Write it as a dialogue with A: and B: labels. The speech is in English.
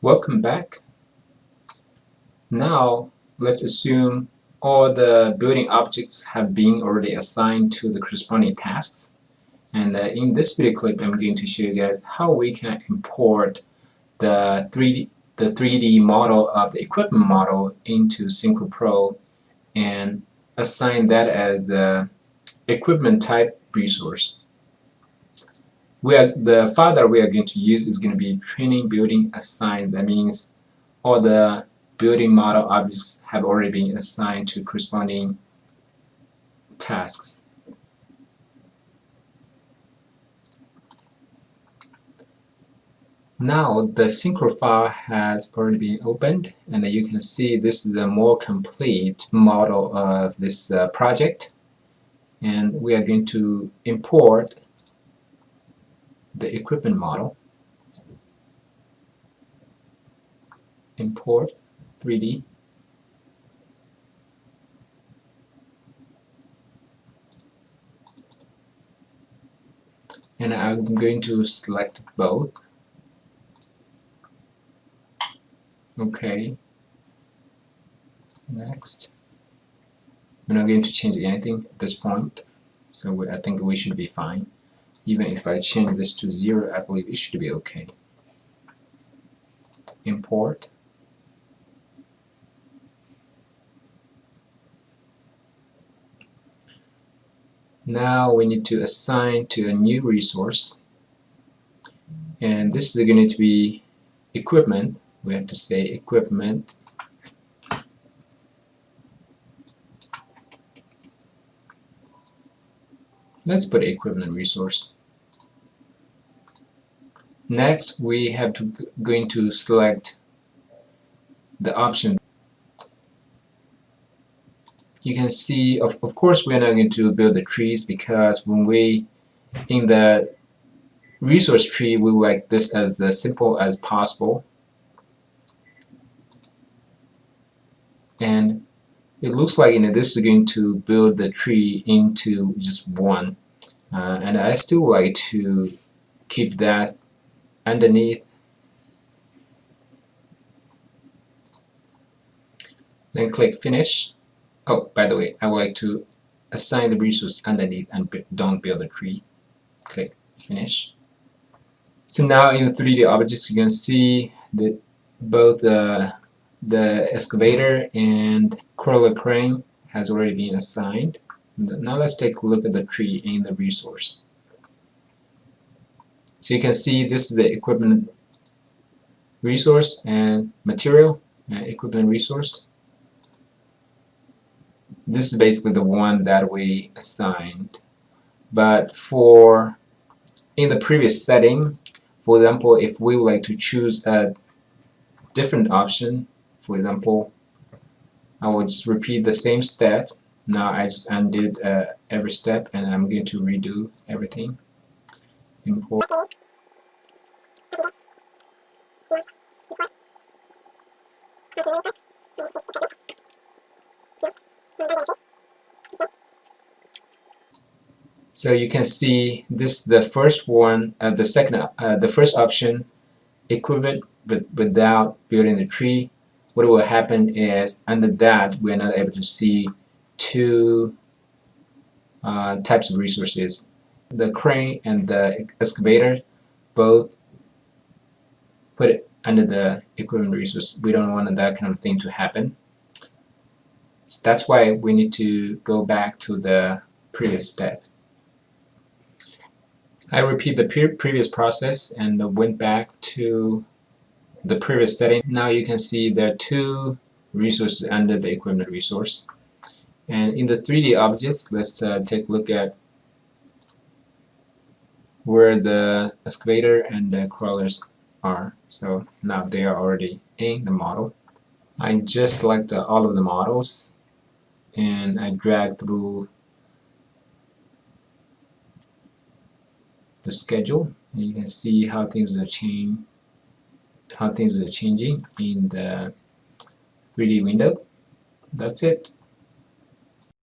A: Welcome back. Now let's assume all the building objects have been already assigned to the corresponding tasks. And in this video clip, I'm going to show you guys how we can import the 3D model of the equipment model into Synchro Pro and assign that as the equipment type resource. The file that we are going to use is going to be training building assigned. That means all the building model objects have already been assigned to corresponding tasks. Now the Synchro file has already been opened, and you can see this is a more complete model of this project, and we are going to import the equipment model. Import 3D. And I'm going to select both. Okay. Next. We're not going to change anything at this point, so I think we should be fine. Even if I change this to 0, I believe it should be okay. Import. Now we need to assign to a new resource, and this is going to be equipment. We have to say equipment let's put equipment resource. Next we have to going to select the option. You can see of course we're not going to build the trees, because when we in the resource tree we like this as simple as possible, and it looks like this is going to build the tree into just one, and I still like to keep that underneath. Then click finish. Oh, by the way, I would like to assign the resource underneath and don't build a tree. Click finish. So now in the 3D objects you can see that both the excavator and crawler crane has already been assigned. Now let's take a look at the tree in the resource. So you can see this is the equipment resource and material and equipment resource. This is basically the one that we assigned. But in the previous setting, for example, if we would like to choose a different option, for example, I will just repeat the same step. Now I just undid every step, and I'm going to redo everything. Import. So you can see this the first one, the first option, equipment but without building the tree. What will happen is under that we're not able to see two types of resources. The crane and the excavator both put it under the equipment resource. We don't want that kind of thing to happen. So that's why we need to go back to the previous step. I repeat the previous process and went back to the previous setting. Now you can see there are two resources under the equipment resource. And in the 3D objects, let's take a look at where the excavator and the crawlers are. So now they are already in the model. I just select all of the models and I drag through the schedule, and you can see how things are changing in the 3D window. That's it.